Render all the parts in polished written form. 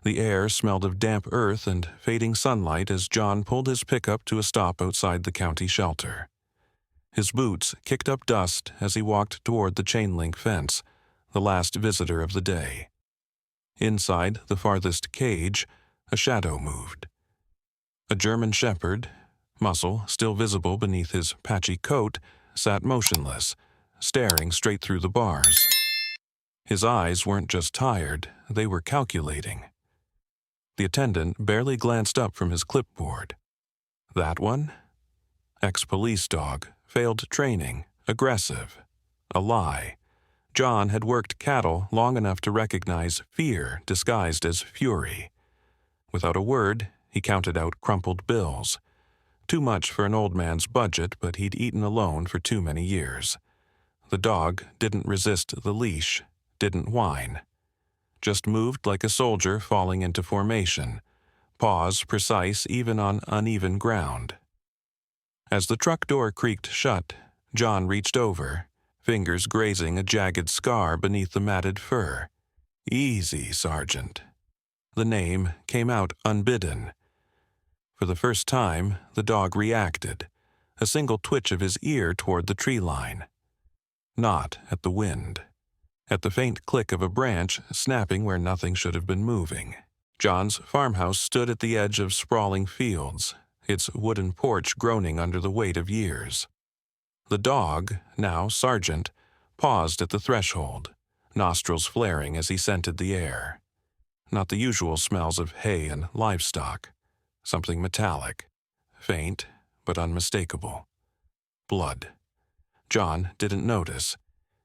The air smelled of damp earth and fading sunlight as John pulled his pickup to a stop outside the county shelter. His boots kicked up dust as he walked toward the chain-link fence, the last visitor of the day. Inside the farthest cage, a shadow moved. A German shepherd, muscle still visible beneath his patchy coat, sat motionless, staring straight through the bars. His eyes weren't just tired, they were calculating. The attendant barely glanced up from his clipboard. That one? Ex-police dog, failed training, aggressive. A lie. John had worked cattle long enough to recognize fear disguised as fury. Without a word, he counted out crumpled bills. Too much for an old man's budget, but he'd eaten alone for too many years. The dog didn't resist the leash, didn't whine. Just moved like a soldier falling into formation, paws precise even on uneven ground. As the truck door creaked shut, John reached over, fingers grazing a jagged scar beneath the matted fur. "Easy, Sergeant." The name came out unbidden. For the first time, the dog reacted, a single twitch of his ear toward the tree line. Not at the wind. At the faint click of a branch snapping where nothing should have been moving. John's farmhouse stood at the edge of sprawling fields, its wooden porch groaning under the weight of years. The dog, now Sergeant, paused at the threshold, nostrils flaring as he scented the air. Not the usual smells of hay and livestock. Something metallic, faint but unmistakable. Blood. John didn't notice.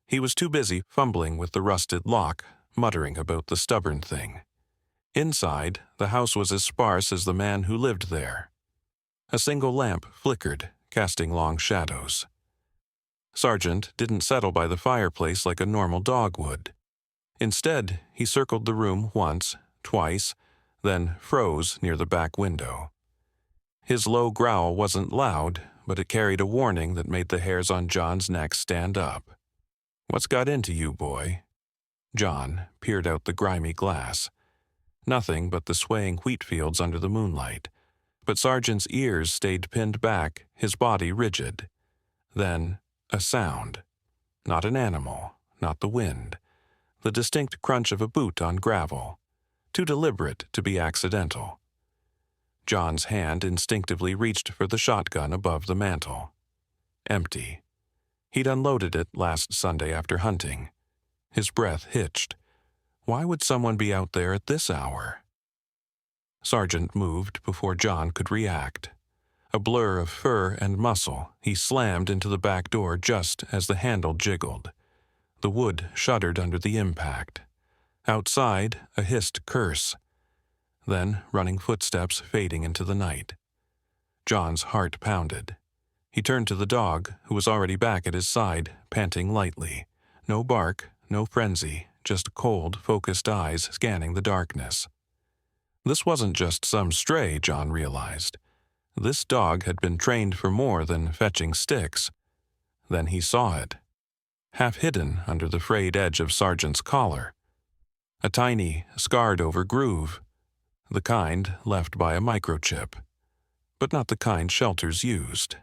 He was too busy fumbling with the rusted lock, muttering about the stubborn thing. Inside, the house was as sparse as the man who lived there. A single lamp flickered, casting long shadows. Sergeant didn't settle by the fireplace like a normal dog would. Instead, he circled the room once, twice, then froze near the back window. His low growl wasn't loud, but it carried a warning that made the hairs on John's neck stand up. "What's got into you, boy?" John peered out the grimy glass. Nothing but the swaying wheat fields under the moonlight. But Sergeant's ears stayed pinned back, his body rigid. Then, a sound. Not an animal, not the wind. The distinct crunch of a boot on gravel. Too deliberate to be accidental. John's hand instinctively reached for the shotgun above the mantel. Empty. He'd unloaded it last Sunday after hunting. His breath hitched. Why would someone be out there at this hour? Sergeant moved before John could react. A blur of fur and muscle, he slammed into the back door just as the handle jiggled. The wood shuddered under the impact. Outside, a hissed curse. Then running footsteps fading into the night. John's heart pounded. He turned to the dog, who was already back at his side, panting lightly. No bark, no frenzy, just cold, focused eyes scanning the darkness. This wasn't just some stray, John realized. This dog had been trained for more than fetching sticks. Then he saw it. Half hidden under the frayed edge of Sergeant's collar. A tiny, scarred-over groove. The kind left by a microchip. But not the kind shelters used.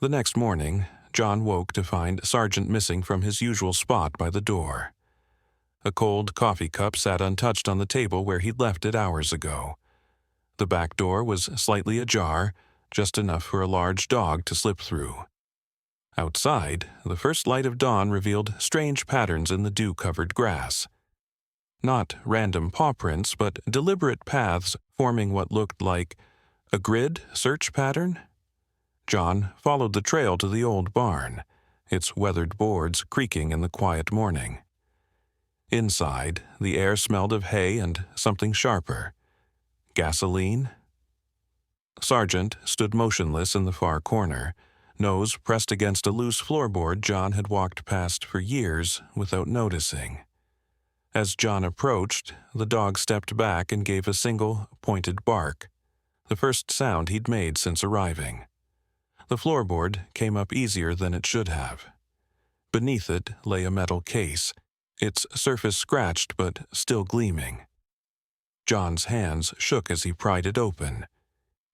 The next morning, John woke to find Sergeant missing from his usual spot by the door. A cold coffee cup sat untouched on the table where he'd left it hours ago. The back door was slightly ajar, just enough for a large dog to slip through. Outside, the first light of dawn revealed strange patterns in the dew-covered grass. Not random paw prints, but deliberate paths forming what looked like a grid search pattern. John followed the trail to the old barn, its weathered boards creaking in the quiet morning. Inside, the air smelled of hay and something sharper. Gasoline? Sergeant stood motionless in the far corner, nose pressed against a loose floorboard John had walked past for years without noticing. As John approached, the dog stepped back and gave a single, pointed bark, the first sound he'd made since arriving. The floorboard came up easier than it should have. Beneath it lay a metal case, its surface scratched but still gleaming. John's hands shook as he pried it open.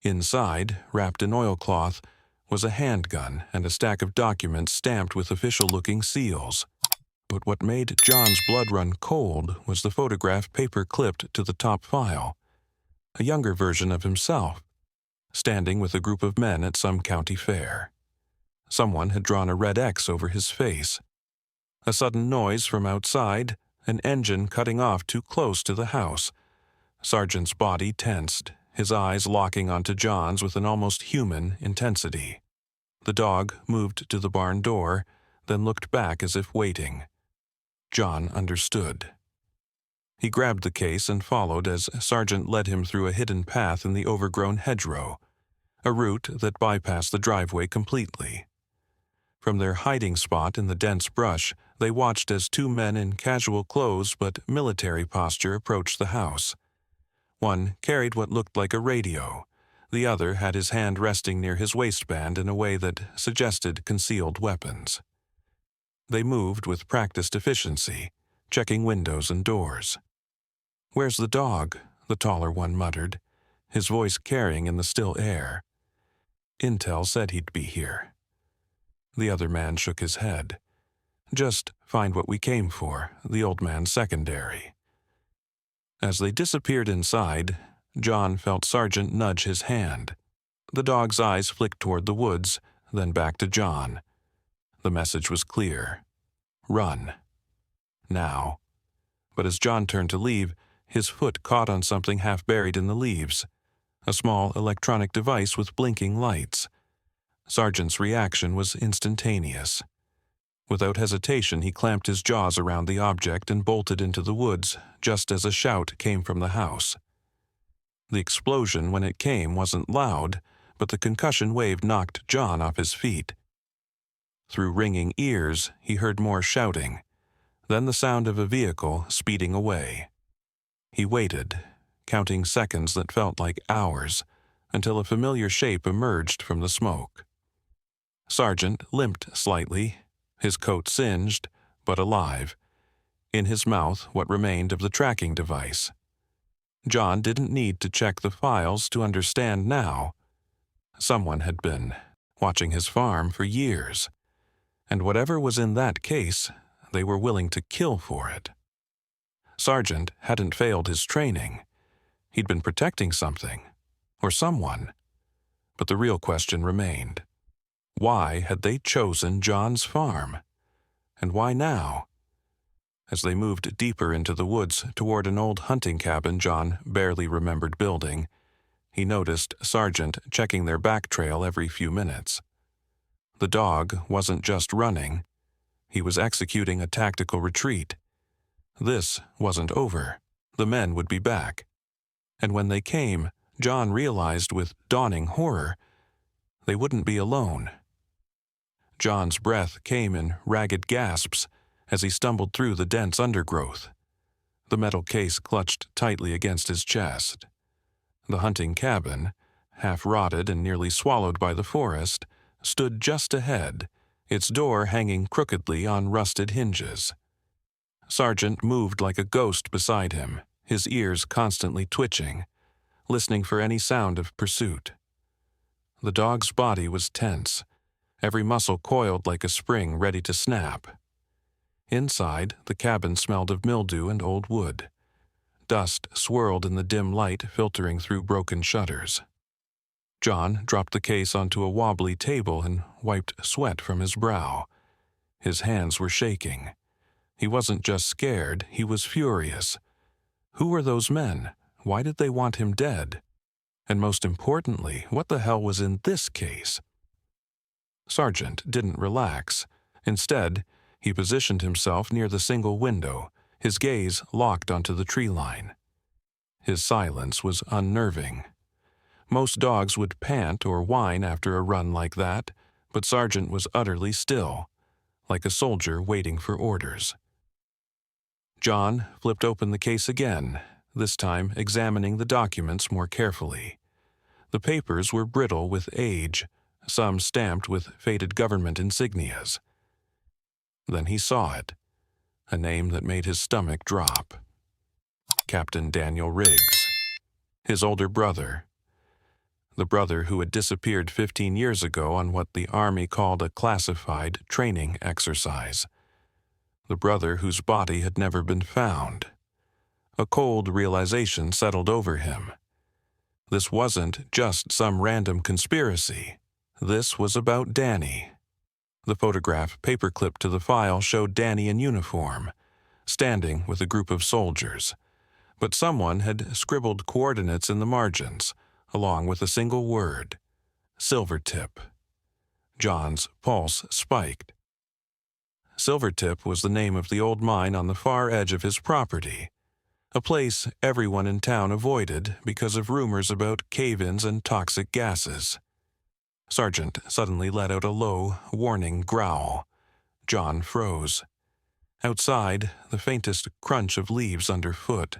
Inside, wrapped in oilcloth, was a handgun and a stack of documents stamped with official-looking seals. But what made John's blood run cold was the photograph paper-clipped to the top file. A younger version of himself, standing with a group of men at some county fair. Someone had drawn a red X over his face. A sudden noise from outside, an engine cutting off too close to the house. Sargent's body tensed, his eyes locking onto John's with an almost human intensity. The dog moved to the barn door, then looked back as if waiting. John understood. He grabbed the case and followed as Sargent led him through a hidden path in the overgrown hedgerow, a route that bypassed the driveway completely. From their hiding spot in the dense brush, they watched as two men in casual clothes but military posture approached the house. One carried what looked like a radio. The other had his hand resting near his waistband in a way that suggested concealed weapons. They moved with practiced efficiency, checking windows and doors. "Where's the dog?" the taller one muttered, his voice carrying in the still air. "Intel said he'd be here." The other man shook his head. "Just find what we came for," the old man's secondary. As they disappeared inside, John felt Sargent nudge his hand. The dog's eyes flicked toward the woods, then back to John. The message was clear. Run. Now. But as John turned to leave, his foot caught on something half buried in the leaves, a small electronic device with blinking lights. Sargent's reaction was instantaneous. Without hesitation, he clamped his jaws around the object and bolted into the woods, just as a shout came from the house. The explosion, when it came, wasn't loud, but the concussion wave knocked John off his feet. Through ringing ears, he heard more shouting, then the sound of a vehicle speeding away. He waited, counting seconds that felt like hours, until a familiar shape emerged from the smoke. Sargent limped slightly, his coat singed, but alive. In his mouth, what remained of the tracking device. John didn't need to check the files to understand now. Someone had been watching his farm for years, and whatever was in that case, they were willing to kill for it. Sargent hadn't failed his training. He'd been protecting something, or someone. But the real question remained. Why had they chosen John's farm? And why now? As they moved deeper into the woods toward an old hunting cabin John barely remembered building, he noticed Sargent checking their back trail every few minutes. The dog wasn't just running. He was executing a tactical retreat. This wasn't over. The men would be back. And when they came, John realized with dawning horror, they wouldn't be alone. John's breath came in ragged gasps as he stumbled through the dense undergrowth. The metal case clutched tightly against his chest. The hunting cabin, half rotted and nearly swallowed by the forest, stood just ahead, its door hanging crookedly on rusted hinges. Sargent moved like a ghost beside him, his ears constantly twitching, listening for any sound of pursuit. The dog's body was tense, every muscle coiled like a spring ready to snap. Inside, the cabin smelled of mildew and old wood. Dust swirled in the dim light filtering through broken shutters. John dropped the case onto a wobbly table and wiped sweat from his brow. His hands were shaking. He wasn't just scared, he was furious. Who were those men? Why did they want him dead? And most importantly, what the hell was in this case? Sargent didn't relax. Instead, he positioned himself near the single window, his gaze locked onto the tree line. His silence was unnerving. Most dogs would pant or whine after a run like that, but Sargent was utterly still, like a soldier waiting for orders. John flipped open the case again, this time examining the documents more carefully. The papers were brittle with age, some stamped with faded government insignias. Then he saw it, a name that made his stomach drop. Captain Daniel Riggs. His older brother. The brother who had disappeared 15 years ago on what the Army called a classified training exercise. The brother whose body had never been found. A cold realization settled over him. This wasn't just some random conspiracy. This was about Danny. The photograph paperclipped to the file showed Danny in uniform, standing with a group of soldiers. But someone had scribbled coordinates in the margins, along with a single word: Silvertip. John's pulse spiked. Silvertip was the name of the old mine on the far edge of his property, a place everyone in town avoided because of rumors about cave-ins and toxic gases. Sergeant suddenly let out a low, warning growl. John froze. Outside, the faintest crunch of leaves underfoot.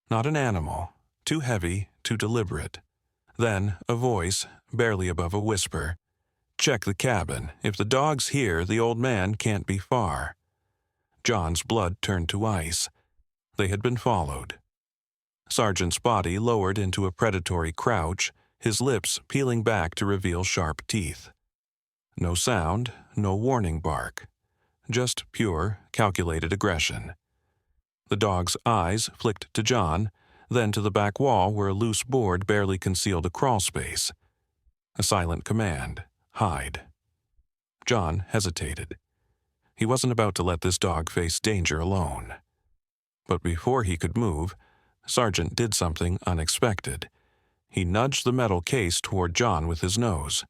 Not an animal, too heavy, too deliberate. Then a voice, barely above a whisper. "Check the cabin. If the dog's here, the old man can't be far." John's blood turned to ice. They had been followed. Sergeant's body lowered into a predatory crouch, his lips peeling back to reveal sharp teeth. No sound, no warning bark. Just pure, calculated aggression. The dog's eyes flicked to John, then to the back wall where a loose board barely concealed a crawl space. A silent command: hide. John hesitated. He wasn't about to let this dog face danger alone. But before he could move, Sergeant did something unexpected. He nudged the metal case toward John with his nose,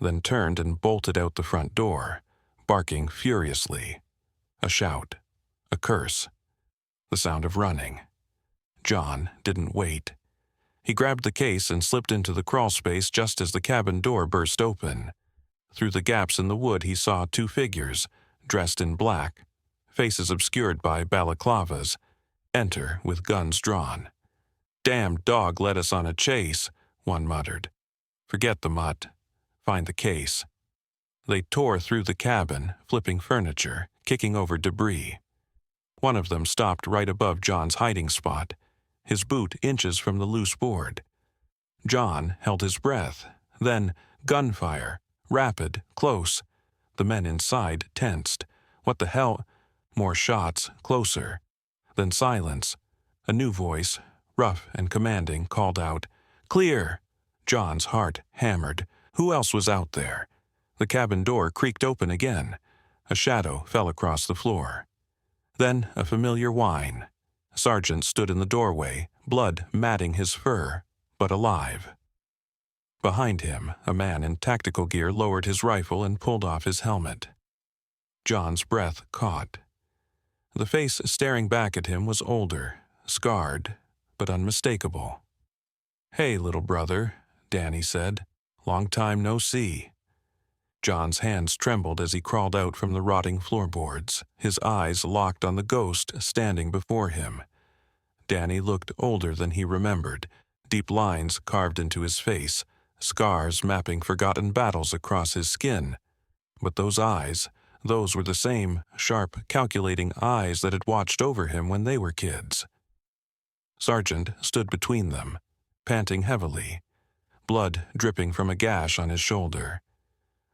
then turned and bolted out the front door, barking furiously. A shout. A curse. The sound of running. John didn't wait. He grabbed the case and slipped into the crawl space just as the cabin door burst open. Through the gaps in the wood he saw two figures, dressed in black, faces obscured by balaclavas, enter with guns drawn. "Damn dog led us on a chase," one muttered. "Forget the mutt. Find the case." They tore through the cabin, flipping furniture, kicking over debris. One of them stopped right above John's hiding spot, his boot inches from the loose board. John held his breath. Then gunfire, rapid, close. The men inside tensed. What the hell? More shots, closer. Then silence. A new voice, rough and commanding, called out, "Clear!" John's heart hammered. Who else was out there? The cabin door creaked open again. A shadow fell across the floor. Then a familiar whine. Sergeant stood in the doorway, blood matting his fur, but alive. Behind him, a man in tactical gear lowered his rifle and pulled off his helmet. John's breath caught. The face staring back at him was older, scarred, but unmistakable. "Hey, little brother," Danny said. "Long time no see." John's hands trembled as he crawled out from the rotting floorboards, his eyes locked on the ghost standing before him. Danny looked older than he remembered, deep lines carved into his face, scars mapping forgotten battles across his skin. But those eyes, those were the same sharp, calculating eyes that had watched over him when they were kids. Sergeant stood between them, panting heavily, blood dripping from a gash on his shoulder.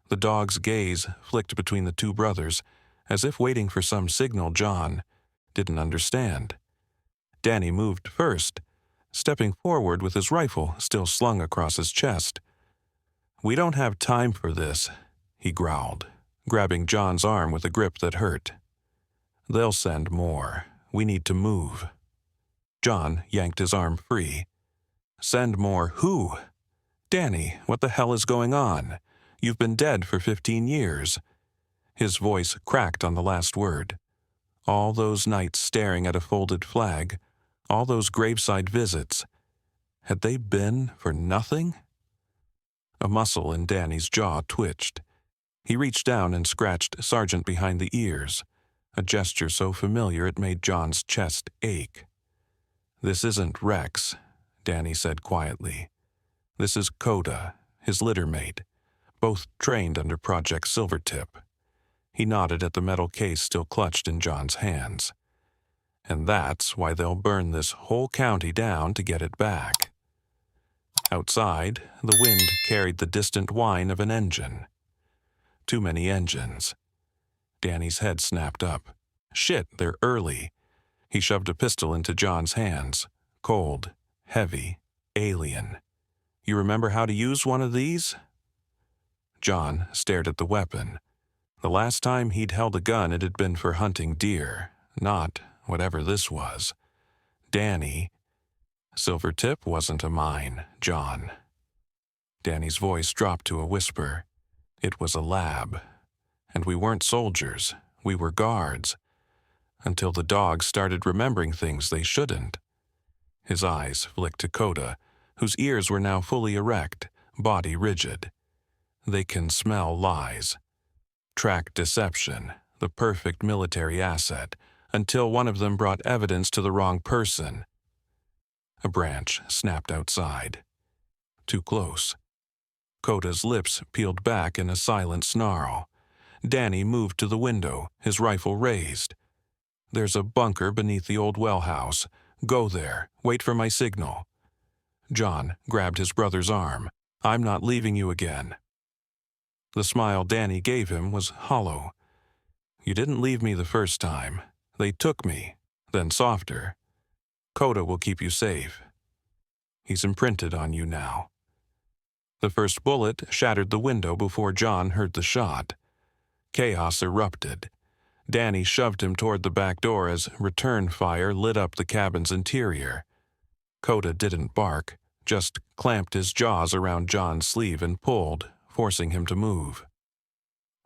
The dog's gaze flicked between the two brothers, as if waiting for some signal John didn't understand. Danny moved first, stepping forward with his rifle still slung across his chest. "We don't have time for this," he growled, grabbing John's arm with a grip that hurt. "They'll send more. We need to move." John yanked his arm free. "Send more who?" "Danny, what the hell is going on? You've been dead for 15 years. His voice cracked on the last word. All those nights staring at a folded flag, all those graveside visits, had they been for nothing? A muscle in Danny's jaw twitched. He reached down and scratched Sergeant behind the ears, a gesture so familiar it made John's chest ache. "This isn't Rex," Danny said quietly. "This is Coda, his littermate, both trained under Project Silvertip." He nodded at the metal case still clutched in John's hands. "And that's why they'll burn this whole county down to get it back." Outside, the wind carried the distant whine of an engine. Too many engines. Danny's head snapped up. Shit, they're early. He shoved a pistol into John's hands. Cold, heavy, alien. You remember how to use one of these? John stared at the weapon. The last time he'd held a gun, it had been for hunting deer, not whatever this was. Danny. Silvertip wasn't a mine, John. Danny's voice dropped to a whisper. It was a lab. And we weren't soldiers. We were guards. Until the dogs started remembering things they shouldn't. His eyes flicked to Coda, whose ears were now fully erect, body rigid. They can smell lies. Track deception, the perfect military asset, until one of them brought evidence to the wrong person. A branch snapped outside. Too close. Coda's lips peeled back in a silent snarl. Danny moved to the window, his rifle raised. There's a bunker beneath the old well house. Go there. Wait for my signal. John grabbed his brother's arm. I'm not leaving you again. The smile Danny gave him was hollow. You didn't leave me the first time. They took me, then softer. Coda will keep you safe. He's imprinted on you now. The first bullet shattered the window before John heard the shot. Chaos erupted. Danny shoved him toward the back door as return fire lit up the cabin's interior. Coda didn't bark, just clamped his jaws around John's sleeve and pulled, forcing him to move.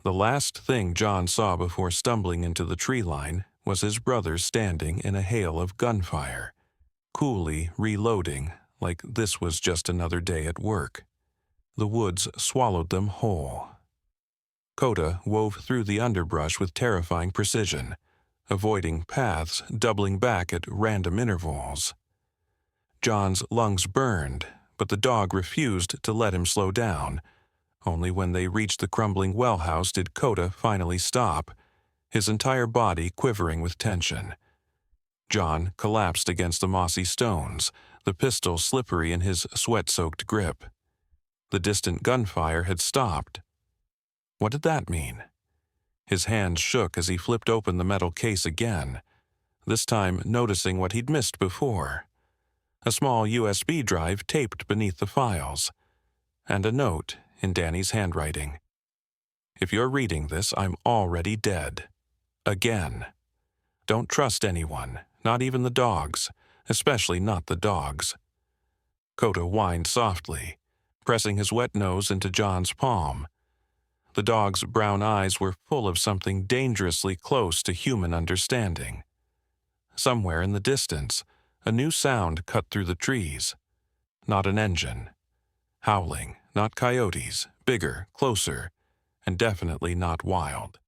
The last thing John saw before stumbling into the tree line was his brother standing in a hail of gunfire, coolly reloading like this was just another day at work. The woods swallowed them whole. Coda wove through the underbrush with terrifying precision, avoiding paths, doubling back at random intervals. John's lungs burned, but the dog refused to let him slow down. Only when they reached the crumbling well house did Coda finally stop, his entire body quivering with tension. John collapsed against the mossy stones, the pistol slippery in his sweat-soaked grip. The distant gunfire had stopped. What did that mean? His hands shook as he flipped open the metal case again, this time noticing what he'd missed before. A small USB drive taped beneath the files, and a note in Danny's handwriting. If you're reading this, I'm already dead. Again. Don't trust anyone, not even the dogs, especially not the dogs. Coda whined softly, pressing his wet nose into John's palm. The dog's brown eyes were full of something dangerously close to human understanding. Somewhere in the distance, a new sound cut through the trees. Not an engine. Howling, not coyotes, bigger, closer, and definitely not wild.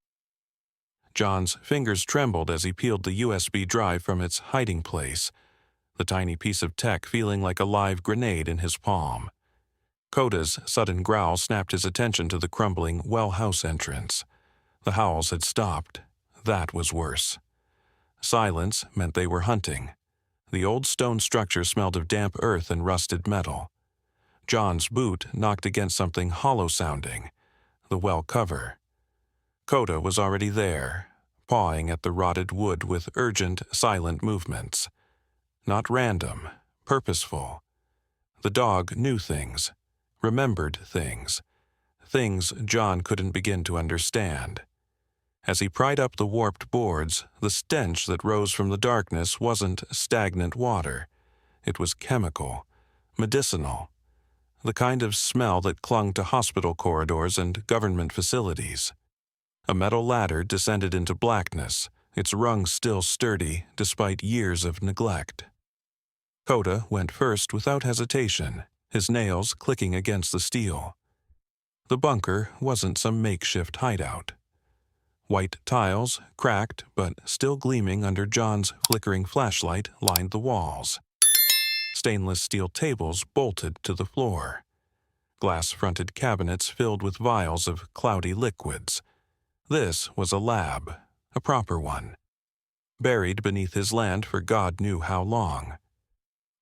John's fingers trembled as he peeled the USB drive from its hiding place, the tiny piece of tech feeling like a live grenade in his palm. Coda's sudden growl snapped his attention to the crumbling well house entrance. The howls had stopped. That was worse. Silence meant they were hunting. The old stone structure smelled of damp earth and rusted metal. John's boot knocked against something hollow-sounding, the well cover. Coda was already there, pawing at the rotted wood with urgent, silent movements. Not random, purposeful. The dog knew things, remembered things John couldn't begin to understand. As he pried up the warped boards, the stench that rose from the darkness wasn't stagnant water. It was chemical, medicinal, the kind of smell that clung to hospital corridors and government facilities. A metal ladder descended into blackness, its rungs still sturdy despite years of neglect. Coda went first without hesitation, his nails clicking against the steel. The bunker wasn't some makeshift hideout. White tiles, cracked but still gleaming under John's flickering flashlight, lined the walls. Stainless steel tables bolted to the floor. Glass-fronted cabinets filled with vials of cloudy liquids. This was a lab, a proper one. Buried beneath his land for God knew how long.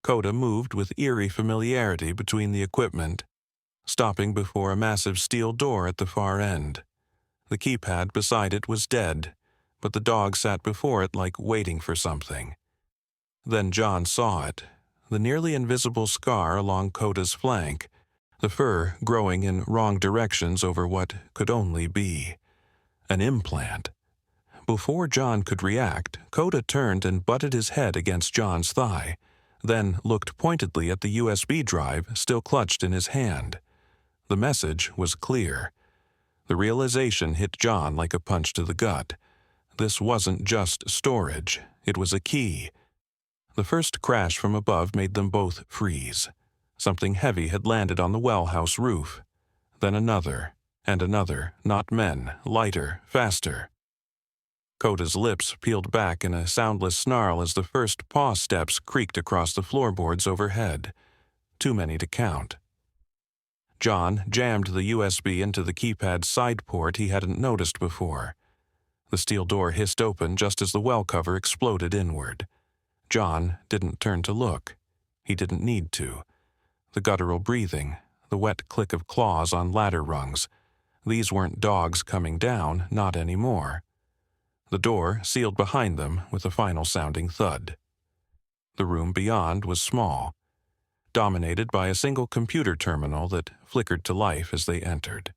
Coda moved with eerie familiarity between the equipment, stopping before a massive steel door at the far end. The keypad beside it was dead, but the dog sat before it like waiting for something. Then John saw it, the nearly invisible scar along Coda's flank, the fur growing in wrong directions over what could only be an implant. Before John could react, Coda turned and butted his head against John's thigh, then looked pointedly at the USB drive still clutched in his hand. The message was clear. The realization hit John like a punch to the gut. This wasn't just storage, it was a key. The first crash from above made them both freeze. Something heavy had landed on the well house roof. Then another, and another, not men, lighter, faster. Coda's lips peeled back in a soundless snarl as the first paw steps creaked across the floorboards overhead. Too many to count. John jammed the USB into the keypad's side port he hadn't noticed before. The steel door hissed open just as the well cover exploded inward. John didn't turn to look. He didn't need to. The guttural breathing, the wet click of claws on ladder rungs. These weren't dogs coming down, not anymore. The door sealed behind them with a final sounding thud. The room beyond was small, dominated by a single computer terminal that flickered to life as they entered.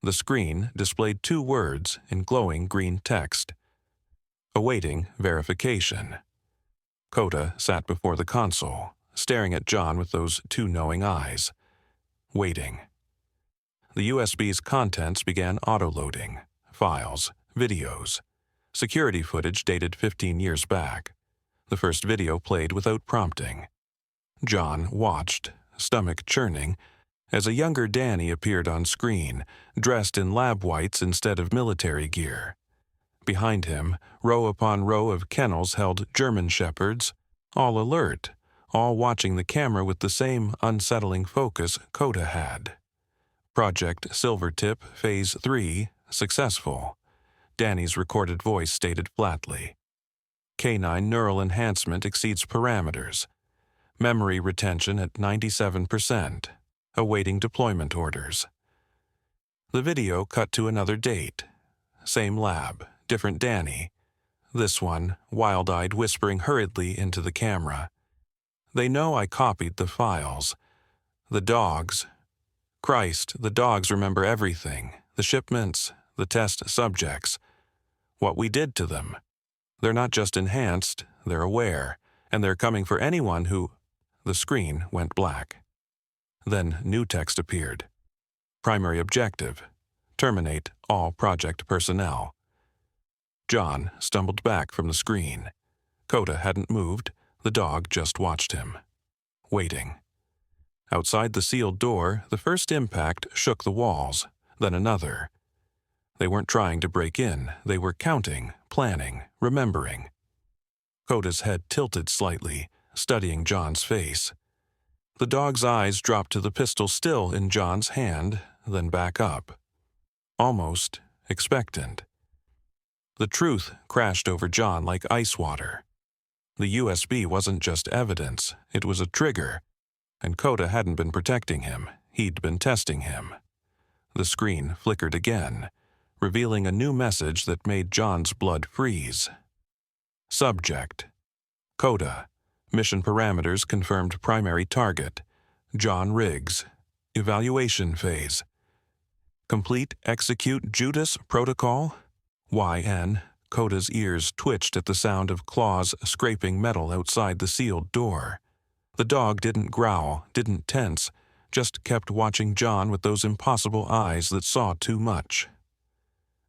The screen displayed 2 words in glowing green text: awaiting verification. Coda sat before the console, staring at John with those 2 knowing eyes. Waiting. The USB's contents began auto-loading. Files, videos, security footage dated 15 years back. The first video played without prompting. John watched, stomach churning, as a younger Danny appeared on screen, dressed in lab whites instead of military gear. Behind him, row upon row of kennels held German shepherds, all alert, all watching the camera with the same unsettling focus Coda had. Project Silvertip Phase 3, successful. Danny's recorded voice stated flatly. Canine neural enhancement exceeds parameters. Memory retention at 97%. Awaiting deployment orders. The video cut to another date. Same lab, different Danny. This one, wild-eyed, whispering hurriedly into the camera. They know I copied the files. The dogs. Christ, the dogs remember everything. The shipments, the test subjects. What we did to them. They're not just enhanced, they're aware, and they're coming for anyone who... The screen went black. Then new text appeared. Primary objective: terminate all project personnel. John stumbled back from the screen. Coda hadn't moved, the dog just watched him. Waiting. Outside the sealed door, the first impact shook the walls, then another. They weren't trying to break in, they were counting, planning, remembering. Coda's head tilted slightly, studying John's face. The dog's eyes dropped to the pistol still in John's hand, then back up. Almost expectant. The truth crashed over John like ice water. The USB wasn't just evidence, it was a trigger. And Coda hadn't been protecting him, he'd been testing him. The screen flickered again, revealing a new message that made John's blood freeze. Subject: Coda. Mission parameters confirmed. Primary target: John Riggs. Evaluation phase. Complete execute Judas protocol? YN. Coda's ears twitched at the sound of claws scraping metal outside the sealed door. The dog didn't growl, didn't tense, just kept watching John with those impossible eyes that saw too much.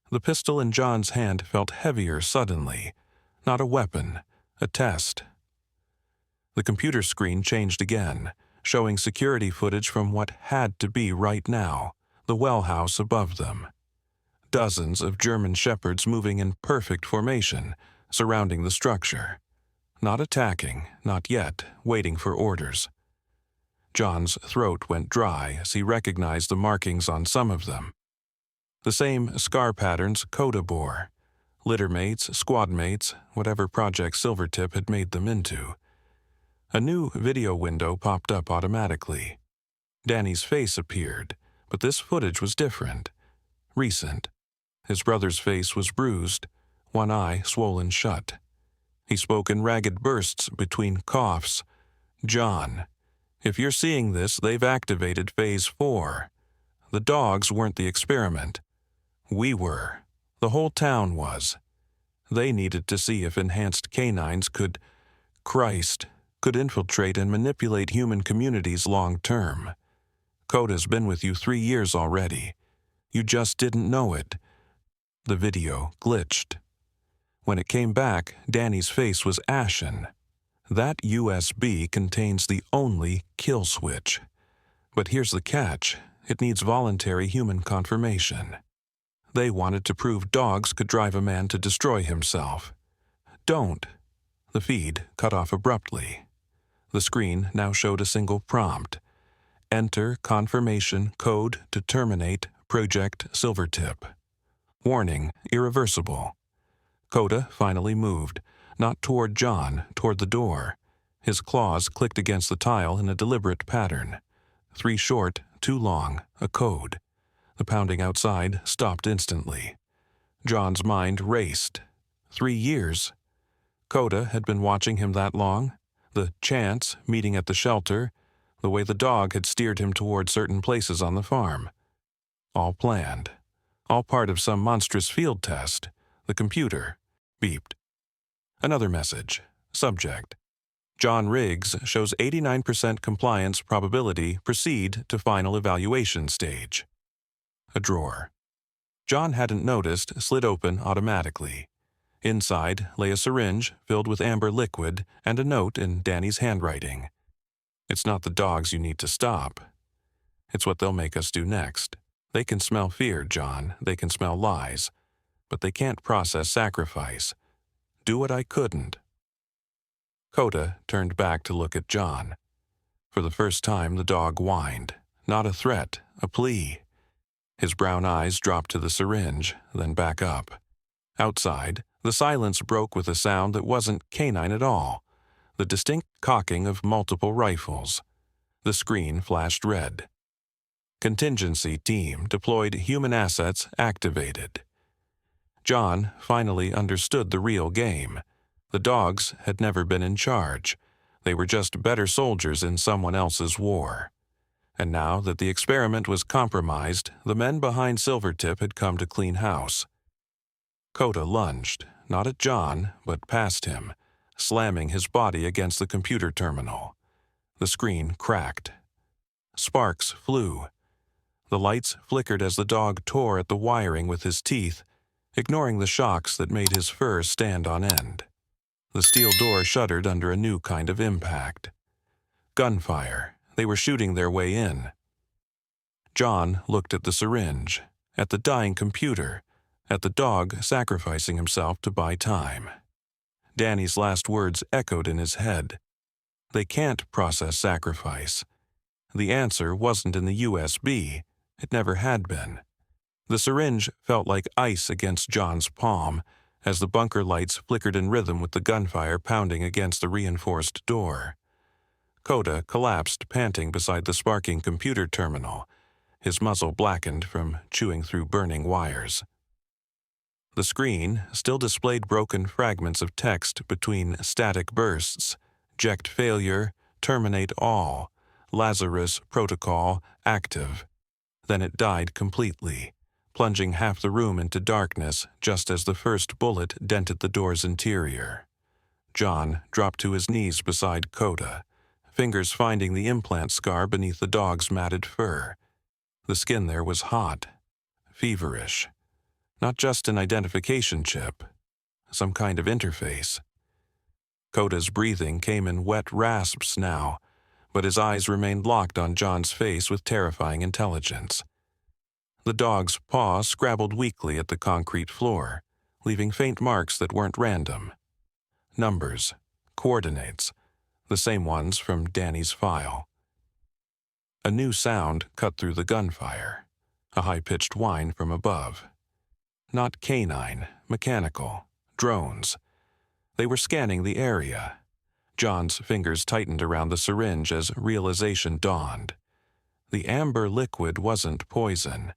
The pistol in John's hand felt heavier suddenly. Not a weapon, a test. The computer screen changed again, showing security footage from what had to be right now, the well house above them. Dozens of German shepherds moving in perfect formation, surrounding the structure. Not attacking, not yet, waiting for orders. John's throat went dry as he recognized the markings on some of them. The same scar patterns Coda bore. Littermates, squad mates, whatever Project Silvertip had made them into. A new video window popped up automatically. Danny's face appeared, but this footage was different. Recent. His brother's face was bruised, one eye swollen shut. He spoke in ragged bursts between coughs. "John, if you're seeing this, they've activated Phase 4. The dogs weren't the experiment. We were. The whole town was. They needed to see if enhanced canines could infiltrate and manipulate human communities long term. Coda's been with you 3 years already. You just didn't know it." The video glitched. When it came back, Danny's face was ashen. That USB contains the only kill switch. But here's the catch. It needs voluntary human confirmation. They wanted to prove dogs could drive a man to destroy himself. Don't. The feed cut off abruptly. The screen now showed a single prompt. Enter confirmation code to terminate Project Silvertip. Warning, irreversible. Coda finally moved, not toward John, toward the door. His claws clicked against the tile in a deliberate pattern. 3 short, 2 long, a code. The pounding outside stopped instantly. John's mind raced. 3 years? Coda had been watching him that long? The chance, meeting at the shelter, the way the dog had steered him toward certain places on the farm. All planned. All part of some monstrous field test. The computer beeped. Another message. Subject. John Riggs shows 89% compliance probability proceed to final evaluation stage. A drawer. John hadn't noticed slid open automatically. Inside lay a syringe filled with amber liquid and a note in Danny's handwriting. "It's not the dogs you need to stop. It's what they'll make us do next. They can smell fear, John. They can smell lies. But they can't process sacrifice. Do what I couldn't." Coda turned back to look at John. For the first time, the dog whined. Not a threat, a plea. His brown eyes dropped to the syringe, then back up. Outside, the silence broke with a sound that wasn't canine at all. The distinct cocking of multiple rifles. The screen flashed red. Contingency team deployed, human assets activated. John finally understood the real game. The dogs had never been in charge. They were just better soldiers in someone else's war. And now that the experiment was compromised, the men behind Silvertip had come to clean house. Coda lunged, not at John, but past him, slamming his body against the computer terminal. The screen cracked. Sparks flew. The lights flickered as the dog tore at the wiring with his teeth, ignoring the shocks that made his fur stand on end. The steel door shuddered under a new kind of impact. Gunfire. They were shooting their way in. John looked at the syringe, at the dying computer, at the dog sacrificing himself to buy time. Danny's last words echoed in his head. They can't process sacrifice. The answer wasn't in the USB. It never had been. The syringe felt like ice against John's palm as the bunker lights flickered in rhythm with the gunfire pounding against the reinforced door. Coda collapsed, panting beside the sparking computer terminal, his muzzle blackened from chewing through burning wires. The screen still displayed broken fragments of text between static bursts: "Ject failure, terminate all, Lazarus protocol active." Then it died completely, plunging half the room into darkness just as the first bullet dented the door's interior. John dropped to his knees beside Coda, fingers finding the implant scar beneath the dog's matted fur. The skin there was hot, feverish. Not just an identification chip, some kind of interface. Coda's breathing came in wet rasps now, but his eyes remained locked on John's face with terrifying intelligence. The dog's paw scrabbled weakly at the concrete floor, leaving faint marks that weren't random. Numbers, coordinates, the same ones from Danny's file. A new sound cut through the gunfire, a high-pitched whine from above. Not canine, mechanical, drones. They were scanning the area. John's fingers tightened around the syringe as realization dawned. The amber liquid wasn't poison.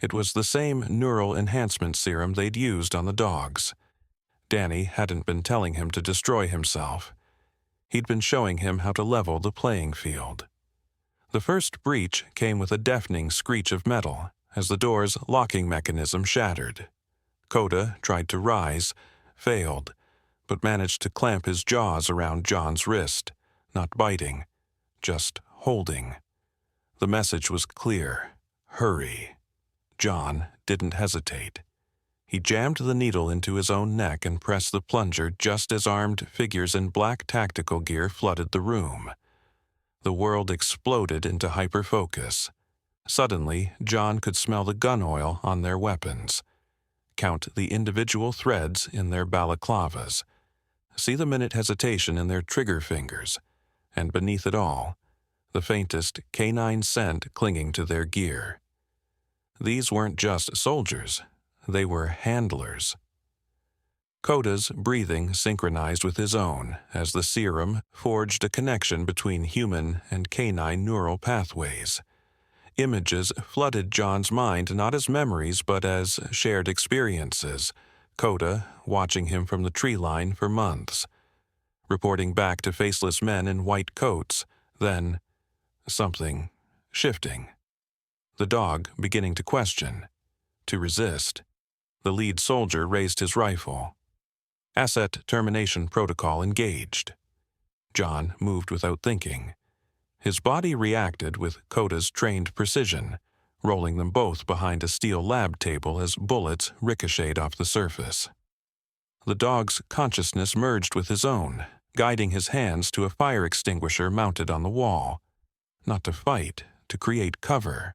It was the same neural enhancement serum they'd used on the dogs. Danny hadn't been telling him to destroy himself. He'd been showing him how to level the playing field. The first breach came with a deafening screech of metal as the door's locking mechanism shattered. Coda tried to rise, failed, but managed to clamp his jaws around John's wrist, not biting, just holding. The message was clear: hurry. John didn't hesitate. He jammed the needle into his own neck and pressed the plunger just as armed figures in black tactical gear flooded the room. The world exploded into hyperfocus. Suddenly, John could smell the gun oil on their weapons, count the individual threads in their balaclavas, see the minute hesitation in their trigger fingers, and beneath it all, the faintest canine scent clinging to their gear. These weren't just soldiers, they were handlers. Coda's breathing synchronized with his own as the serum forged a connection between human and canine neural pathways. Images flooded John's mind not as memories but as shared experiences, Coda watching him from the tree line for months, reporting back to faceless men in white coats, then something shifting. The dog beginning to question, to resist. The lead soldier raised his rifle. Asset termination protocol engaged. John moved without thinking. His body reacted with Coda's trained precision, rolling them both behind a steel lab table as bullets ricocheted off the surface. The dog's consciousness merged with his own, guiding his hands to a fire extinguisher mounted on the wall. Not to fight, to create cover.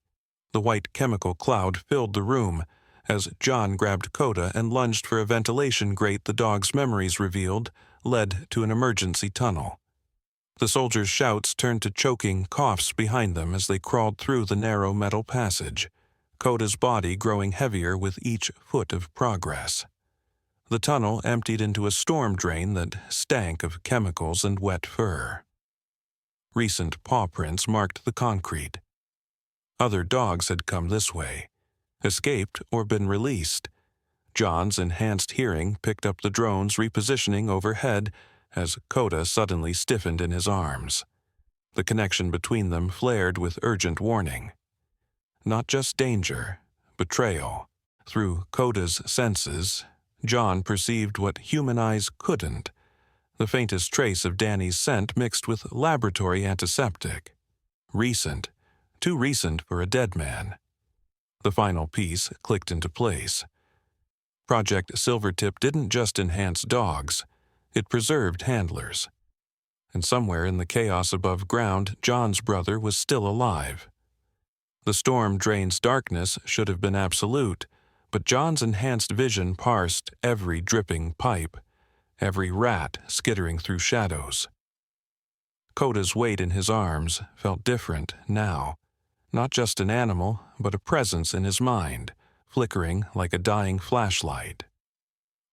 The white chemical cloud filled the room as John grabbed Coda and lunged for a ventilation grate the dog's memories revealed led to an emergency tunnel. The soldiers' shouts turned to choking coughs behind them as they crawled through the narrow metal passage, Coda's body growing heavier with each foot of progress. The tunnel emptied into a storm drain that stank of chemicals and wet fur. Recent paw prints marked the concrete. Other dogs had come this way, escaped or been released. John's enhanced hearing picked up the drones repositioning overhead as Coda suddenly stiffened in his arms. The connection between them flared with urgent warning. Not just danger, betrayal. Through Coda's senses, John perceived what human eyes couldn't, the faintest trace of Danny's scent mixed with laboratory antiseptic. Recent, too recent for a dead man. The final piece clicked into place. Project Silvertip didn't just enhance dogs, it preserved handlers. And somewhere in the chaos above ground, John's brother was still alive. The storm drain's darkness should have been absolute, but John's enhanced vision parsed every dripping pipe, every rat skittering through shadows. Coda's weight in his arms felt different now. Not just an animal, but a presence in his mind, flickering like a dying flashlight.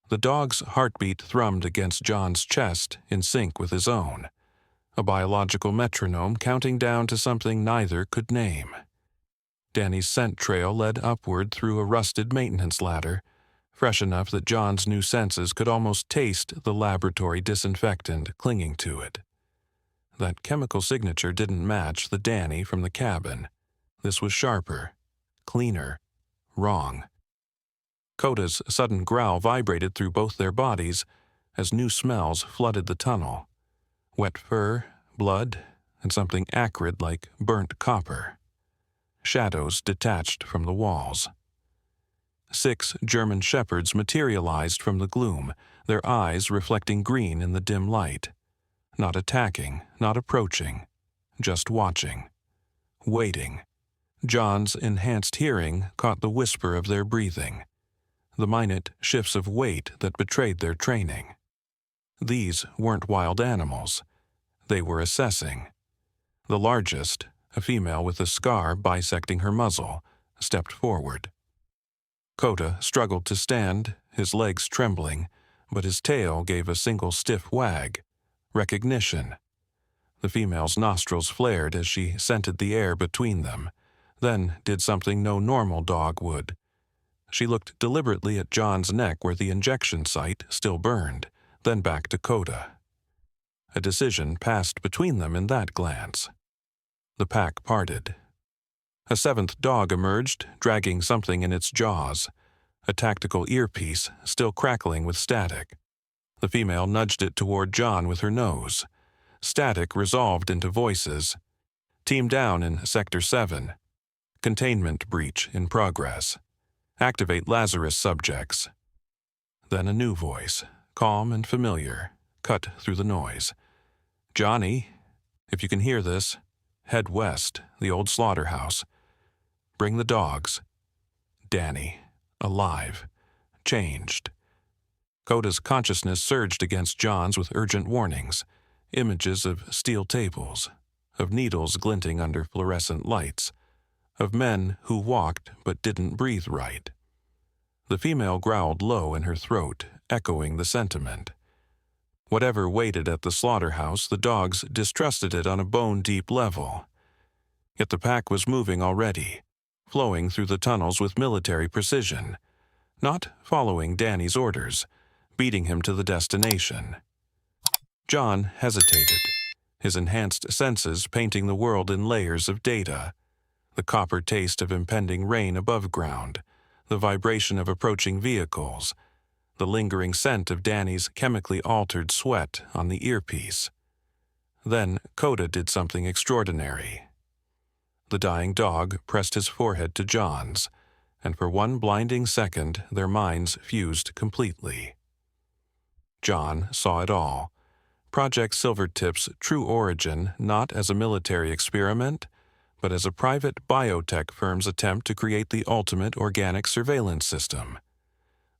The dog's heartbeat thrummed against John's chest in sync with his own, a biological metronome counting down to something neither could name. Danny's scent trail led upward through a rusted maintenance ladder, fresh enough that John's new senses could almost taste the laboratory disinfectant clinging to it. That chemical signature didn't match the Danny from the cabin. This was sharper, cleaner, wrong. Coda's sudden growl vibrated through both their bodies as new smells flooded the tunnel. Wet fur, blood, and something acrid like burnt copper. Shadows detached from the walls. 6 German shepherds materialized from the gloom, their eyes reflecting green in the dim light. Not attacking, not approaching, just watching. Waiting. John's enhanced hearing caught the whisper of their breathing, the minute shifts of weight that betrayed their training. These weren't wild animals. They were assessing. The largest, a female with a scar bisecting her muzzle, stepped forward. Coda struggled to stand, his legs trembling, but his tail gave a single stiff wag. recognition. The female's nostrils flared as she scented the air between them, then did something no normal dog would. She looked deliberately at John's neck where the injection site still burned, then back to Coda. A decision passed between them in that glance. The pack parted. A seventh dog emerged, dragging something in its jaws, a tactical earpiece still crackling with static. The female nudged it toward John with her nose. Static resolved into voices. Team down in Sector 7. Containment breach in progress. Activate Lazarus subjects. Then a new voice, calm and familiar, cut through the noise. Johnny, if you can hear this, head west, the old slaughterhouse. Bring the dogs. Danny, alive, changed. Coda's consciousness surged against John's with urgent warnings, images of steel tables, of needles glinting under fluorescent lights, of men who walked but didn't breathe right. The female growled low in her throat, echoing the sentiment. Whatever waited at the slaughterhouse, the dogs distrusted it on a bone-deep level. Yet the pack was moving already, flowing through the tunnels with military precision, not following Danny's orders, beating him to the destination. John hesitated, his enhanced senses painting the world in layers of data, the copper taste of impending rain above ground, the vibration of approaching vehicles, the lingering scent of Danny's chemically altered sweat on the earpiece. Then Coda did something extraordinary. The dying dog pressed his forehead to John's, and for one blinding second their minds fused completely. John saw it all. Project Silvertip's true origin not as a military experiment, but as a private biotech firm's attempt to create the ultimate organic surveillance system.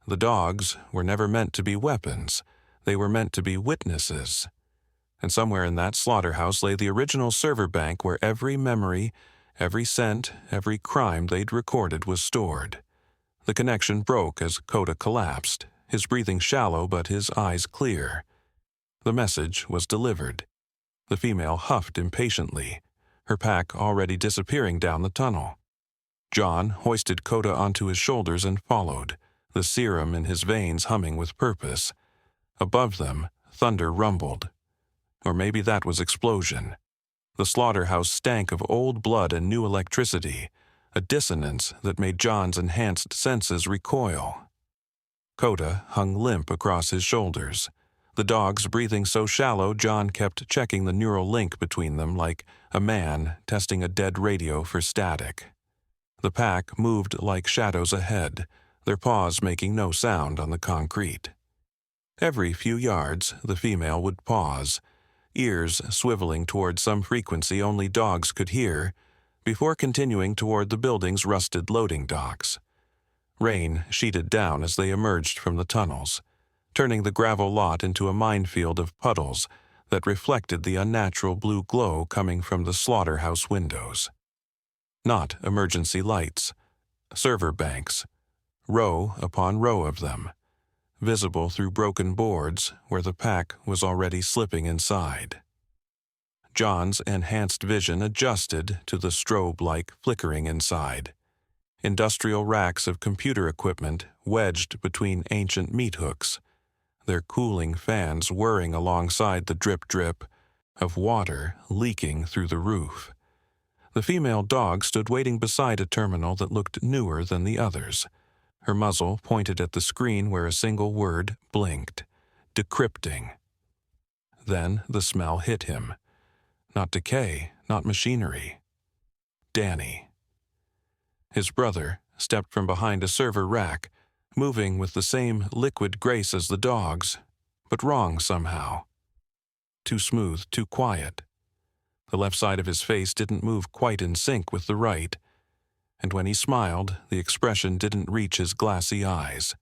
The dogs were never meant to be weapons. They were meant to be witnesses. And somewhere in that slaughterhouse lay the original server bank where every memory, every scent, every crime they'd recorded was stored. The connection broke as Coda collapsed, his breathing shallow but his eyes clear. The message was delivered. The female huffed impatiently, her pack already disappearing down the tunnel. John hoisted Coda onto his shoulders and followed, the serum in his veins humming with purpose. Above them, thunder rumbled. Or maybe that was explosion. The slaughterhouse stank of old blood and new electricity, a dissonance that made John's enhanced senses recoil. Coda hung limp across his shoulders, the dogs breathing so shallow John kept checking the neural link between them like a man testing a dead radio for static. The pack moved like shadows ahead, their paws making no sound on the concrete. Every few yards, the female would pause, ears swiveling toward some frequency only dogs could hear, before continuing toward the building's rusted loading docks. Rain sheeted down as they emerged from the tunnels, turning the gravel lot into a minefield of puddles that reflected the unnatural blue glow coming from the slaughterhouse windows. Not emergency lights, server banks, row upon row of them, visible through broken boards where the pack was already slipping inside. John's enhanced vision adjusted to the strobe-like flickering inside. Industrial racks of computer equipment wedged between ancient meat hooks, their cooling fans whirring alongside the drip-drip of water leaking through the roof. The female dog stood waiting beside a terminal that looked newer than the others, her muzzle pointed at the screen where a single word blinked, decrypting. Then the smell hit him. Not decay, not machinery. Danny. His brother stepped from behind a server rack, moving with the same liquid grace as the dogs, but wrong somehow. Too smooth, too quiet. The left side of his face didn't move quite in sync with the right, and when he smiled, the expression didn't reach his glassy eyes.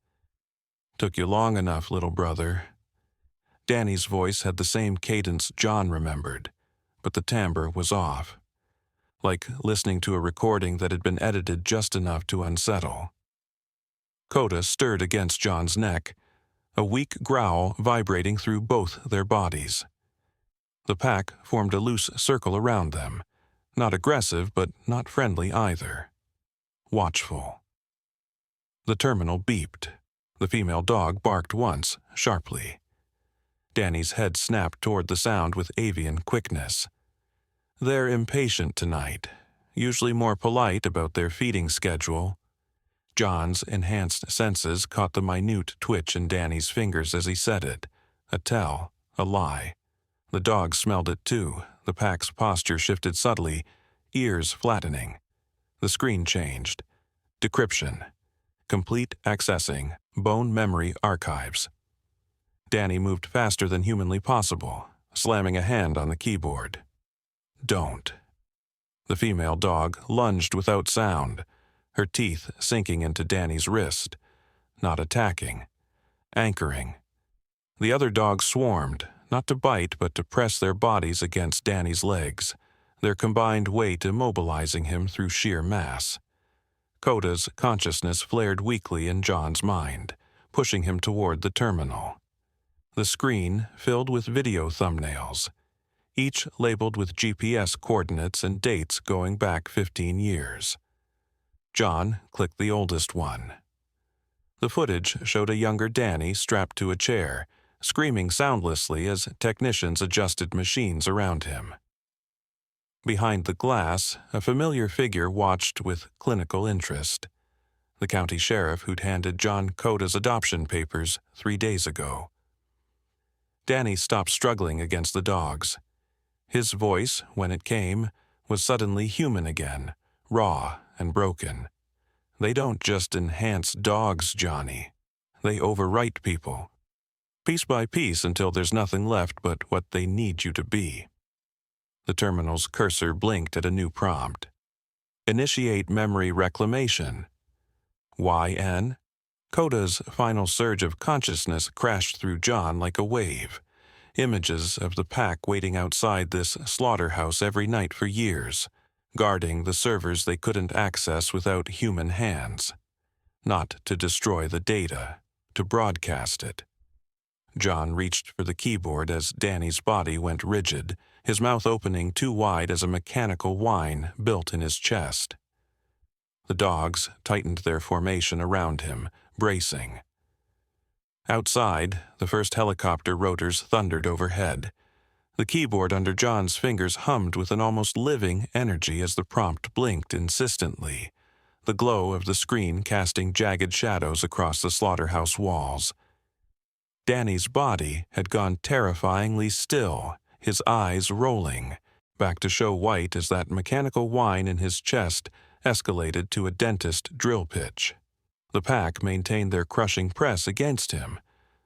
Took you long enough, little brother. Danny's voice had the same cadence John remembered, but the timbre was off, like listening to a recording that had been edited just enough to unsettle. Coda stirred against John's neck, a weak growl vibrating through both their bodies. The pack formed a loose circle around them, not aggressive but not friendly either. Watchful. The terminal beeped. The female dog barked once, sharply. Danny's head snapped toward the sound with avian quickness. They're impatient tonight, usually more polite about their feeding schedule. John's enhanced senses caught the minute twitch in Danny's fingers as he said it. A tell, a lie. The dog smelled it too. The pack's posture shifted subtly, ears flattening. The screen changed. Decryption. Complete accessing bone memory archives. Danny moved faster than humanly possible, slamming a hand on the keyboard. Don't. The female dog lunged without sound, her teeth sinking into Danny's wrist, not attacking, anchoring. The other dogs swarmed, not to bite but to press their bodies against Danny's legs, their combined weight immobilizing him through sheer mass. Coda's consciousness flared weakly in John's mind, pushing him toward the terminal. The screen filled with video thumbnails, each labeled with GPS coordinates and dates going back 15 years. John clicked the oldest one. The footage showed a younger Danny strapped to a chair, screaming soundlessly as technicians adjusted machines around him. Behind the glass, a familiar figure watched with clinical interest. The county sheriff who'd handed John Coda's adoption papers 3 days ago. Danny stopped struggling against the dogs. His voice, when it came, was suddenly human again, raw and broken. They don't just enhance dogs, Johnny. They overwrite people. Piece by piece until there's nothing left but what they need you to be. The terminal's cursor blinked at a new prompt. Initiate memory reclamation. YN? Coda's final surge of consciousness crashed through John like a wave. Images of the pack waiting outside this slaughterhouse every night for years, guarding the servers they couldn't access without human hands. Not to destroy the data, to broadcast it. John reached for the keyboard as Danny's body went rigid, his mouth opening too wide as a mechanical whine built in his chest. The dogs tightened their formation around him, bracing. Outside, the first helicopter rotors thundered overhead. The keyboard under John's fingers hummed with an almost living energy as the prompt blinked insistently, the glow of the screen casting jagged shadows across the slaughterhouse walls. Danny's body had gone terrifyingly still, his eyes rolling, back to show white as that mechanical whine in his chest escalated to a dentist drill pitch. The pack maintained their crushing press against him,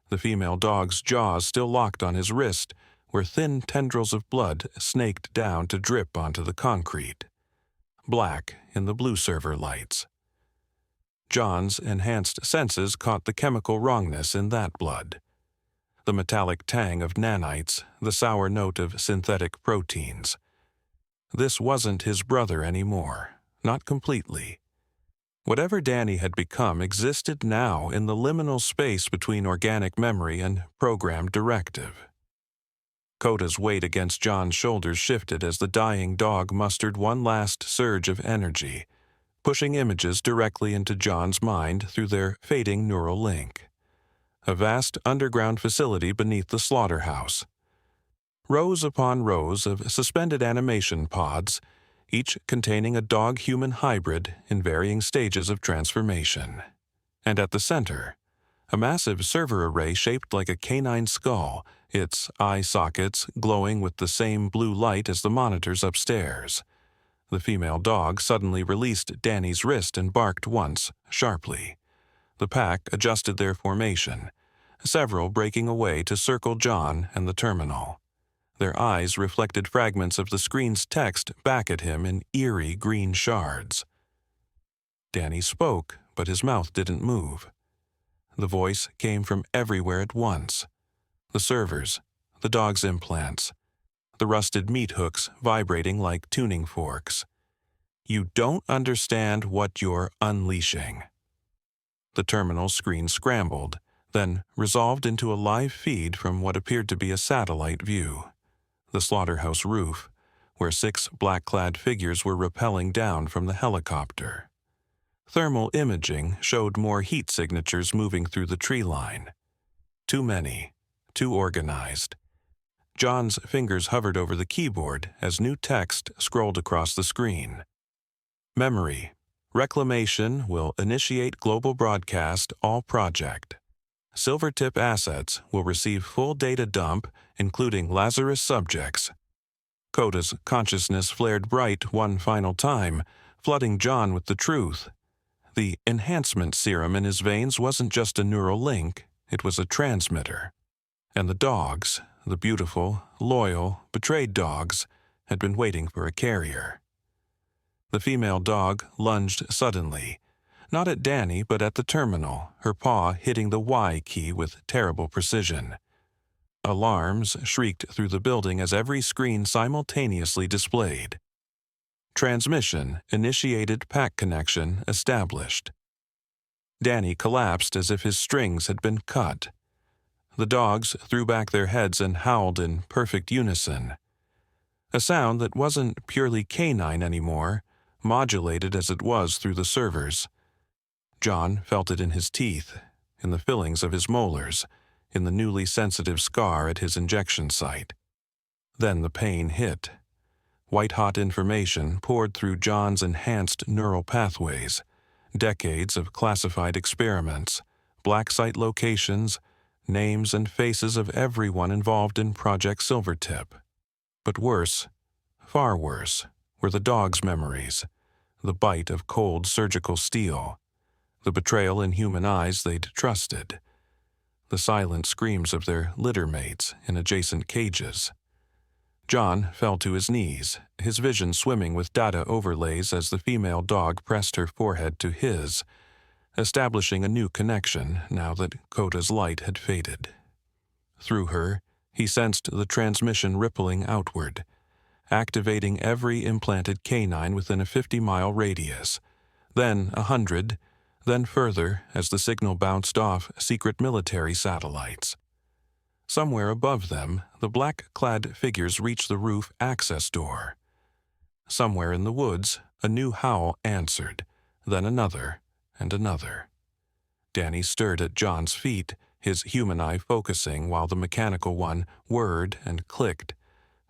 the female dog's jaws still locked on his wrist, where thin tendrils of blood snaked down to drip onto the concrete. Black in the blue server lights. John's enhanced senses caught the chemical wrongness in that blood. The metallic tang of nanites, the sour note of synthetic proteins. This wasn't his brother anymore, not completely. Whatever Danny had become existed now in the liminal space between organic memory and programmed directive. Coda's weight against John's shoulders shifted as the dying dog mustered one last surge of energy, pushing images directly into John's mind through their fading neural link. A vast underground facility beneath the slaughterhouse. Rows upon rows of suspended animation pods, each containing a dog-human hybrid in varying stages of transformation. And at the center, a massive server array shaped like a canine skull, its eye sockets glowing with the same blue light as the monitors upstairs. The female dog suddenly released Danny's wrist and barked once, sharply. The pack adjusted their formation, several breaking away to circle John and the terminal. Their eyes reflected fragments of the screen's text back at him in eerie green shards. Danny spoke, but his mouth didn't move. The voice came from everywhere at once. The servers, the dog's implants, the rusted meat hooks vibrating like tuning forks. You don't understand what you're unleashing. The terminal screen scrambled, then resolved into a live feed from what appeared to be a satellite view. the slaughterhouse roof, where 6 black-clad figures were rappelling down from the helicopter. Thermal imaging showed more heat signatures moving through the tree line. Too many, too organized. John's fingers hovered over the keyboard as new text scrolled across the screen. Memory. Reclamation will initiate global broadcast all project. Silvertip assets will receive full data dump, including Lazarus subjects. Coda's consciousness flared bright one final time, flooding John with the truth. The enhancement serum in his veins wasn't just a neural link, it was a transmitter. And the dogs, the beautiful, loyal, betrayed dogs, had been waiting for a carrier. The female dog lunged suddenly, not at Danny but at the terminal, her paw hitting the Y key with terrible precision. Alarms shrieked through the building as every screen simultaneously displayed. Transmission, initiated pack connection established. Danny collapsed as if his strings had been cut. The dogs threw back their heads and howled in perfect unison. A sound that wasn't purely canine anymore, modulated as it was through the servers. John felt it in his teeth, in the fillings of his molars, in the newly sensitive scar at his injection site. Then the pain hit. White-hot information poured through John's enhanced neural pathways, decades of classified experiments, black site locations, names and faces of everyone involved in Project Silvertip. But worse, far worse, were the dogs' memories, the bite of cold surgical steel, the betrayal in human eyes they'd trusted, the silent screams of their litter mates in adjacent cages. John fell to his knees, his vision swimming with data overlays as the female dog pressed her forehead to his, establishing a new connection now that Coda's light had faded. Through her, he sensed the transmission rippling outward, activating every implanted canine within a 50-mile radius, then 100, then further as the signal bounced off secret military satellites. Somewhere above them, the black-clad figures reached the roof access door. Somewhere in the woods, a new howl answered, then another and another. Danny stirred at John's feet, his human eye focusing while the mechanical one whirred and clicked,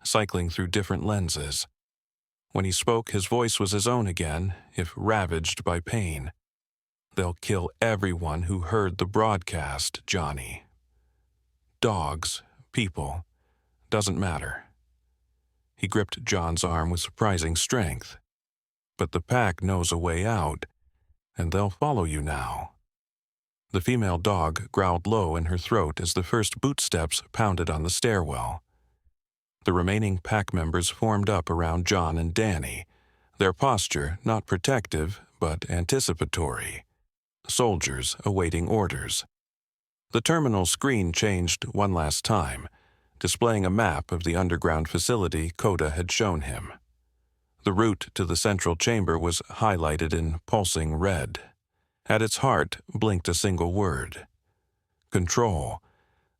cycling through different lenses. When he spoke, his voice was his own again, if ravaged by pain. "They'll kill everyone who heard the broadcast, Johnny. Dogs, people, doesn't matter." He gripped John's arm with surprising strength. "But the pack knows a way out, and they'll follow you now." The female dog growled low in her throat as the first bootsteps pounded on the stairwell. The remaining pack members formed up around John and Danny, their posture not protective but anticipatory. Soldiers awaiting orders. The terminal screen changed one last time, displaying a map of the underground facility Coda had shown him. The route to the central chamber was highlighted in pulsing red. At its heart blinked a single word: control.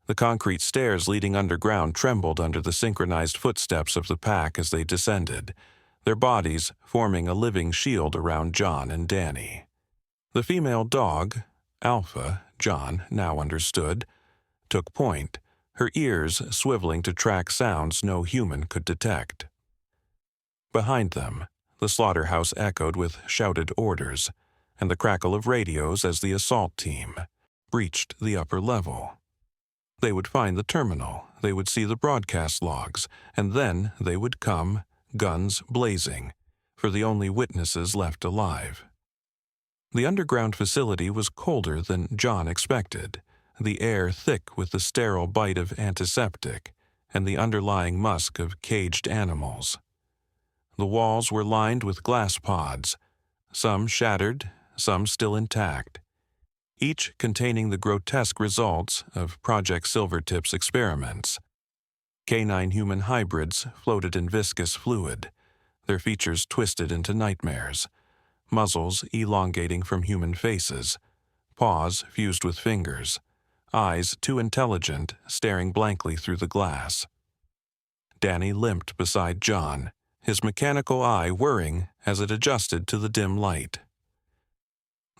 The concrete stairs leading underground trembled under the synchronized footsteps of the pack as they descended, their bodies forming a living shield around John and Danny. The female dog, Alpha, John now understood, took point, her ears swiveling to track sounds no human could detect. Behind them, the slaughterhouse echoed with shouted orders, and the crackle of radios as the assault team breached the upper level. They would find the terminal, they would see the broadcast logs, and then they would come, guns blazing, for the only witnesses left alive. The underground facility was colder than John expected, the air thick with the sterile bite of antiseptic and the underlying musk of caged animals. The walls were lined with glass pods, some shattered, some still intact, each containing the grotesque results of Project Silvertip's experiments. Canine-human hybrids floated in viscous fluid, their features twisted into nightmares, muzzles elongating from human faces, paws fused with fingers, eyes too intelligent staring blankly through the glass. Danny limped beside John, his mechanical eye whirring as it adjusted to the dim light.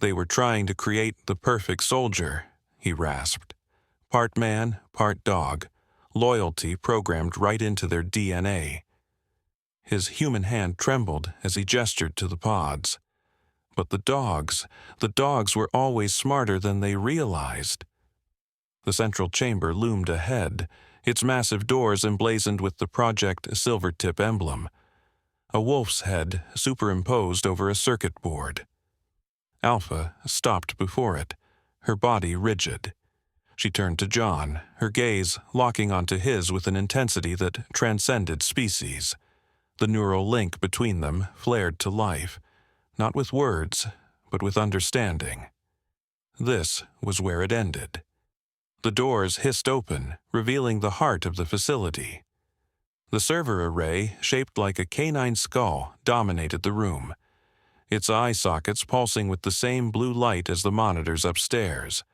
"They were trying to create the perfect soldier," he rasped. "Part man, part dog, loyalty programmed right into their DNA." His human hand trembled as he gestured to the pods. But the dogs were always smarter than they realized. The central chamber loomed ahead, its massive doors emblazoned with the Project Silvertip emblem, a wolf's head superimposed over a circuit board. Alpha stopped before it, her body rigid. She turned to John, her gaze locking onto his with an intensity that transcended species. The neural link between them flared to life, not with words, but with understanding. This was where it ended. The doors hissed open, revealing the heart of the facility. The server array, shaped like a canine skull, dominated the room, its eye sockets pulsing with the same blue light as the monitors upstairs.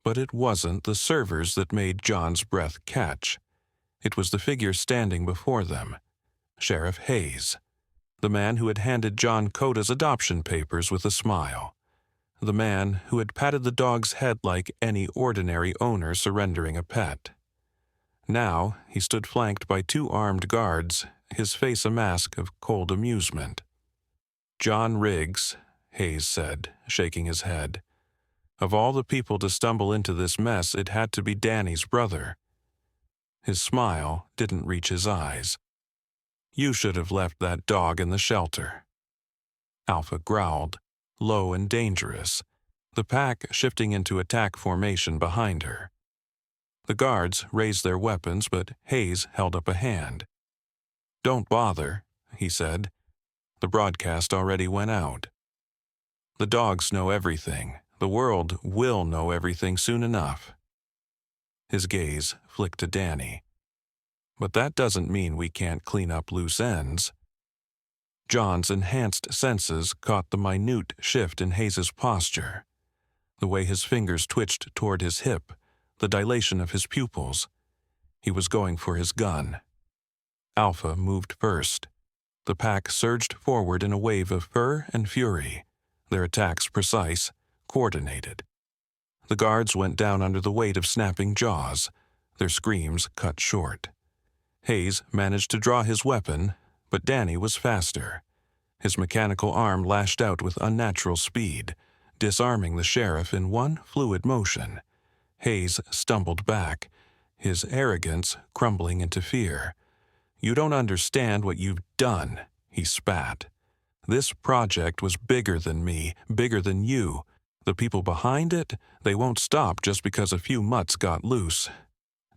But it wasn't the servers that made John's breath catch. It was the figure standing before them, Sheriff Hayes, the man who had handed John Coda's adoption papers with a smile, the man who had patted the dog's head like any ordinary owner surrendering a pet. Now he stood flanked by 2 armed guards, his face a mask of cold amusement. "John Riggs," Hayes said, shaking his head. "Of all the people to stumble into this mess, it had to be Danny's brother." His smile didn't reach his eyes. "You should have left that dog in the shelter." Alpha growled, low and dangerous, the pack shifting into attack formation behind her. The guards raised their weapons, but Hayes held up a hand. "Don't bother," he said. "The broadcast already went out. The dogs know everything. The world will know everything soon enough." His gaze flicked to Danny. "But that doesn't mean we can't clean up loose ends." John's enhanced senses caught the minute shift in Hayes's posture, the way his fingers twitched toward his hip, the dilation of his pupils. He was going for his gun. Alpha moved first. The pack surged forward in a wave of fur and fury, their attacks precise, coordinated. The guards went down under the weight of snapping jaws, their screams cut short. Hayes managed to draw his weapon, but Danny was faster. His mechanical arm lashed out with unnatural speed, disarming the sheriff in one fluid motion. Hayes stumbled back, his arrogance crumbling into fear. "You don't understand what you've done," he spat. "This project was bigger than me, bigger than you. The people behind it, they won't stop just because a few mutts got loose."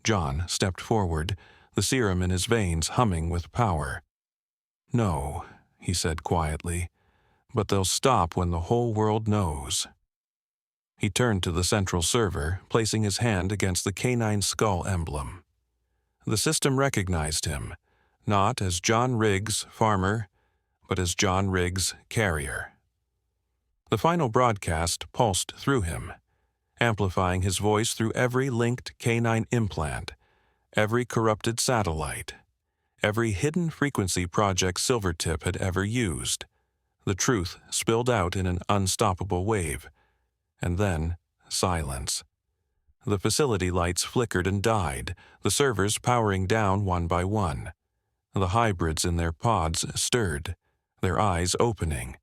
John stepped forward, the serum in his veins humming with power. "No," he said quietly, "but they'll stop when the whole world knows." He turned to the central server, placing his hand against the canine skull emblem. The system recognized him, not as John Riggs, farmer, but as John Riggs, carrier. The final broadcast pulsed through him, amplifying his voice through every linked canine implant, every corrupted satellite, every hidden frequency Project Silvertip had ever used. The truth spilled out in an unstoppable wave. And then, silence. The facility lights flickered and died, the servers powering down one by one. The hybrids in their pods stirred, their eyes opening,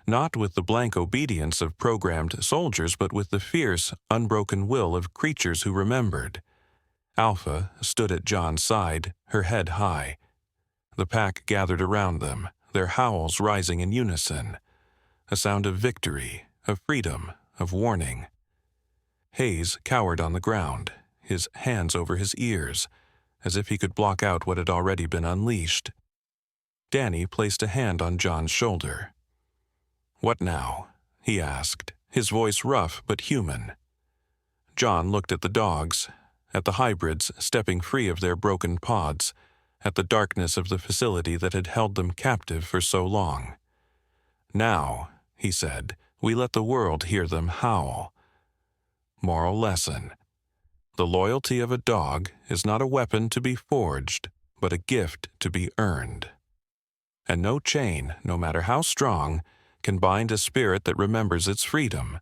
not with the blank obedience of programmed soldiers, but with the fierce, unbroken will of creatures who remembered. Alpha stood at John's side, her head high. The pack gathered around them, their howls rising in unison, a sound of victory, of freedom, of warning. Hayes cowered on the ground, his hands over his ears, as if he could block out what had already been unleashed. Danny placed a hand on John's shoulder. "What now?" he asked, his voice rough but human. John looked at the dogs, at the hybrids stepping free of their broken pods, at the darkness of the facility that had held them captive for so long. "Now," he said, "we let the world hear them howl." Moral lesson: the loyalty of a dog is not a weapon to be forged, but a gift to be earned. And no chain, no matter how strong, can bind a spirit that remembers its freedom,